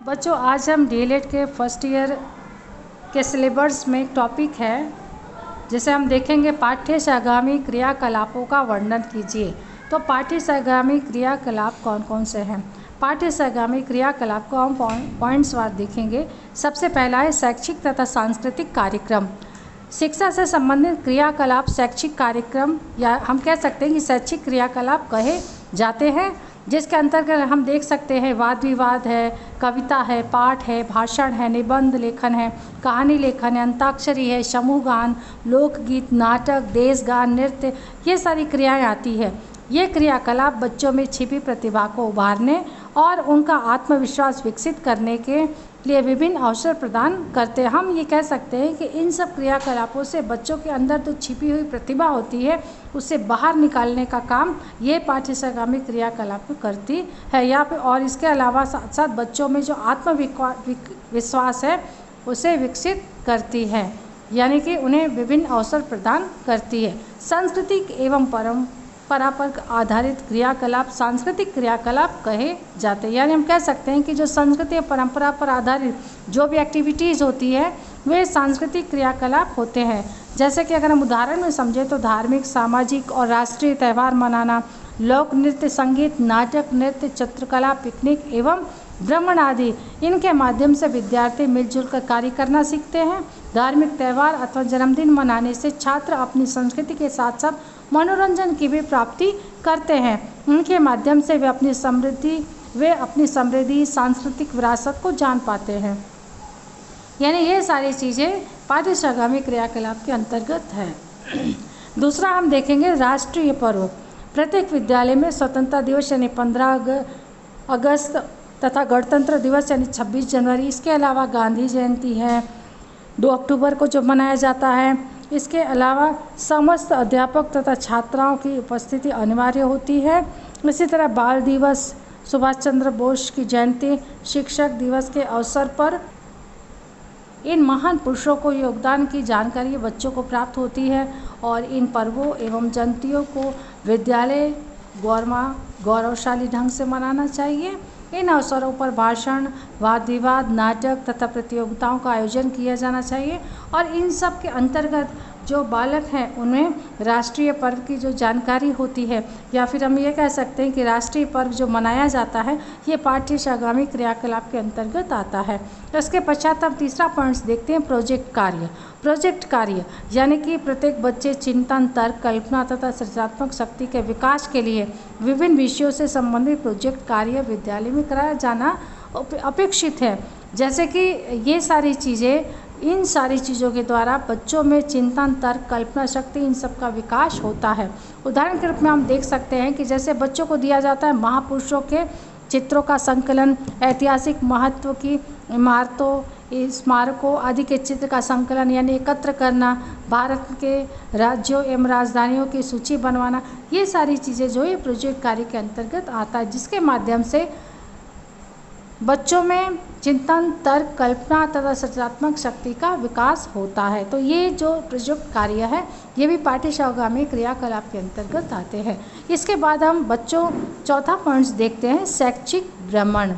बच्चों, आज हम डीएलएड के फर्स्ट ईयर के सिलेबस में एक टॉपिक है जिसे हम देखेंगे पाठ्य सहगामी क्रियाकलापों का वर्णन कीजिए। तो पाठ्य सहगामी क्रियाकलाप कौन कौन से हैं? पाठ्य सहगामी क्रियाकलाप को हम पॉइंट्स वार देखेंगे। सबसे पहला है शैक्षिक तथा सांस्कृतिक कार्यक्रम। शिक्षा से संबंधित क्रियाकलाप शैक्षिक कार्यक्रम या हम कह सकते हैं कि शैक्षिक क्रियाकलाप कहे जाते हैं, जिसके अंतर्गत हम देख सकते हैं वाद विवाद है, कविता है, पाठ है, भाषण है, निबंध लेखन है, कहानी लेखन है, अंताक्षरी है, समूह गान, लोकगीत, नाटक, देश गान, नृत्य, ये सारी क्रियाएं आती है। ये क्रियाकलाप बच्चों में छिपी प्रतिभा को उभारने और उनका आत्मविश्वास विकसित करने के लिए विभिन्न अवसर प्रदान करते हैं। हम ये कह सकते हैं कि इन सब क्रियाकलापों से बच्चों के अंदर जो छिपी हुई प्रतिभा होती है उसे बाहर निकालने का काम ये पाठ्य सहगामी क्रियाकलाप करती है यहाँ पे। और इसके अलावा साथ साथ बच्चों में जो आत्मविश्वास है उसे विकसित करती है, यानी कि उन्हें विभिन्न अवसर प्रदान करती है। सांस्कृतिक एवं परंपरा पर आधारित क्रियाकलाप सांस्कृतिक क्रियाकलाप कहे जाते हैं। यानी हम कह सकते हैं कि जो संस्कृति और परंपरा पर आधारित जो भी एक्टिविटीज़ होती है वे सांस्कृतिक क्रियाकलाप होते हैं। जैसे कि अगर हम उदाहरण में समझें तो धार्मिक, सामाजिक और राष्ट्रीय त्यौहार मनाना, लोक नृत्य, संगीत, नाटक, नृत्य, चित्रकला, पिकनिक एवं भ्रमण आदि, इनके माध्यम से विद्यार्थी मिलजुल कर कार्य करना सीखते हैं। धार्मिक त्यौहार अथवा जन्मदिन मनाने से छात्र अपनी संस्कृति के साथ साथ मनोरंजन की भी प्राप्ति करते हैं। उनके माध्यम से वे अपनी समृद्धि सांस्कृतिक विरासत को जान पाते हैं। यानी ये सारी चीज़ें पाठ्य सहगामी क्रियाकलाप के अंतर्गत है। दूसरा हम देखेंगे राष्ट्रीय पर्व। प्रत्येक विद्यालय में स्वतंत्रता दिवस यानी 15 अगस्त तथा गणतंत्र दिवस यानी 26 जनवरी, इसके अलावा गांधी जयंती है 2 अक्टूबर को जो मनाया जाता है। इसके अलावा समस्त अध्यापक तथा छात्राओं की उपस्थिति अनिवार्य होती है। इसी तरह बाल दिवस, सुभाष चंद्र बोस की जयंती, शिक्षक दिवस के अवसर पर इन महान पुरुषों को योगदान की जानकारी बच्चों को प्राप्त होती है और इन पर्वों एवं जयंतियों को विद्यालय गौरवशाली ढंग से मनाना चाहिए। इन अवसरों पर भाषण, वाद विवाद, नाटक तथा प्रतियोगिताओं का आयोजन किया जाना चाहिए और इन सब के अंतर्गत जो बालक हैं उनमें राष्ट्रीय पर्व की जो जानकारी होती है या फिर हम ये कह सकते हैं कि राष्ट्रीय पर्व जो मनाया जाता है ये पाठ्य सहगामी क्रियाकलाप के अंतर्गत आता है। इसके पश्चात हम तीसरा पॉइंट्स देखते हैं प्रोजेक्ट कार्य। प्रोजेक्ट कार्य यानी कि प्रत्येक बच्चे चिंतन, तर्क, कल्पना तथा सृजनात्मक शक्ति के विकास के लिए विभिन्न विषयों से संबंधित प्रोजेक्ट कार्य विद्यालय में कराया जाना अपेक्षित है। जैसे कि ये सारी चीज़ें, इन सारी चीज़ों के द्वारा बच्चों में चिंतन, तर्क, कल्पना शक्ति इन सब का विकास होता है। उदाहरण के रूप में हम देख सकते हैं कि जैसे बच्चों को दिया जाता है महापुरुषों के चित्रों का संकलन, ऐतिहासिक महत्व की इमारतों, स्मारकों आदि के चित्र का संकलन यानी एकत्र करना, भारत के राज्यों एवं राजधानियों की सूची बनवाना, ये सारी चीज़ें जो ये प्रोजेक्ट कार्य के अंतर्गत आता है, जिसके माध्यम से बच्चों में चिंतन, तर्क, कल्पना तथा सृजनात्मक शक्ति का विकास होता है। तो ये जो प्रोजेक्ट कार्य है ये भी पाठ्य सहगामी क्रियाकलाप के अंतर्गत आते हैं। इसके बाद हम बच्चों चौथा पॉइंट्स देखते हैं शैक्षिक भ्रमण।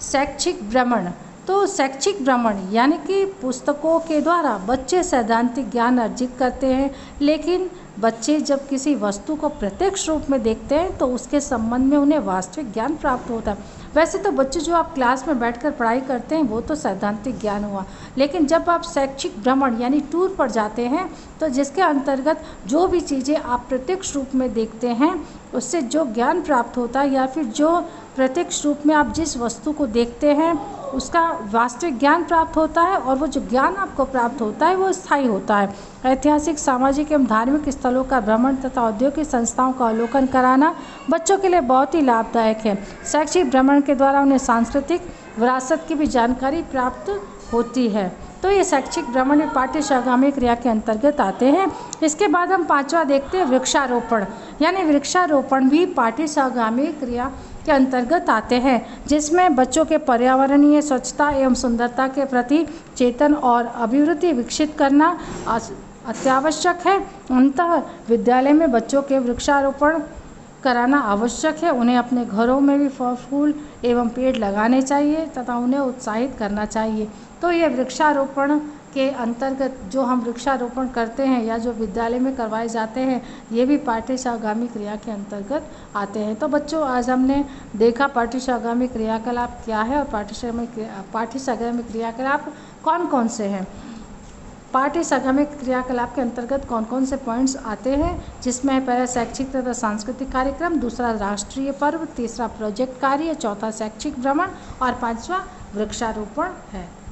शैक्षिक भ्रमण तो शैक्षिक भ्रमण यानी कि पुस्तकों के द्वारा बच्चे सैद्धांतिक ज्ञान अर्जित करते हैं, लेकिन बच्चे जब किसी वस्तु को प्रत्यक्ष रूप में देखते हैं तो उसके संबंध में उन्हें वास्तविक ज्ञान प्राप्त होता है। वैसे तो बच्चे जो आप क्लास में बैठकर पढ़ाई करते हैं वो तो सैद्धांतिक ज्ञान हुआ, लेकिन जब आप शैक्षिक भ्रमण यानी टूर पर जाते हैं तो जिसके अंतर्गत जो भी चीज़ें आप प्रत्यक्ष रूप में देखते हैं उससे जो ज्ञान प्राप्त होता है या फिर जो प्रत्यक्ष रूप में आप जिस वस्तु को देखते हैं उसका वास्तविक ज्ञान प्राप्त होता है और वो जो ज्ञान आपको प्राप्त होता है वो स्थायी होता है। ऐतिहासिक, सामाजिक एवं धार्मिक स्थलों का भ्रमण तथा औद्योगिक संस्थाओं का अवलोकन कराना बच्चों के लिए बहुत ही लाभदायक है। शैक्षिक भ्रमण के द्वारा उन्हें सांस्कृतिक विरासत की भी जानकारी प्राप्त होती है। तो ये शैक्षिक भ्रमण में पाठ्य सहगामी क्रिया के अंतर्गत आते हैं। इसके बाद हम पांचवा देखते हैं वृक्षारोपण। यानी वृक्षारोपण भी पाठ्य सहगामी क्रिया के अंतर्गत आते हैं, जिसमें बच्चों के पर्यावरणीय स्वच्छता एवं सुंदरता के प्रति चेतन और अभिवृद्धि विकसित करना अत्यावश्यक है। अंततः विद्यालय में बच्चों के वृक्षारोपण कराना आवश्यक है। उन्हें अपने घरों में भी फूल एवं पेड़ लगाने चाहिए तथा उन्हें उत्साहित करना चाहिए। तो ये वृक्षारोपण के अंतर्गत जो हम वृक्षारोपण करते हैं या जो विद्यालय में करवाए जाते हैं, ये भी पाठ्यशागामी क्रिया के अंतर्गत आते हैं। तो बच्चों, आज हमने देखा पाठ्यशागामी क्रियाकलाप क्या है और पाठ्यशागामी क्रियाकलाप कौन कौन से हैं। पाठ्यशागामी क्रियाकलाप के अंतर्गत कौन कौन से पॉइंट्स आते हैं, जिसमें पहला शैक्षिक तथा सांस्कृतिक कार्यक्रम, दूसरा राष्ट्रीय पर्व, तीसरा प्रोजेक्ट कार्य, चौथा शैक्षिक भ्रमण और पांचवा वृक्षारोपण है।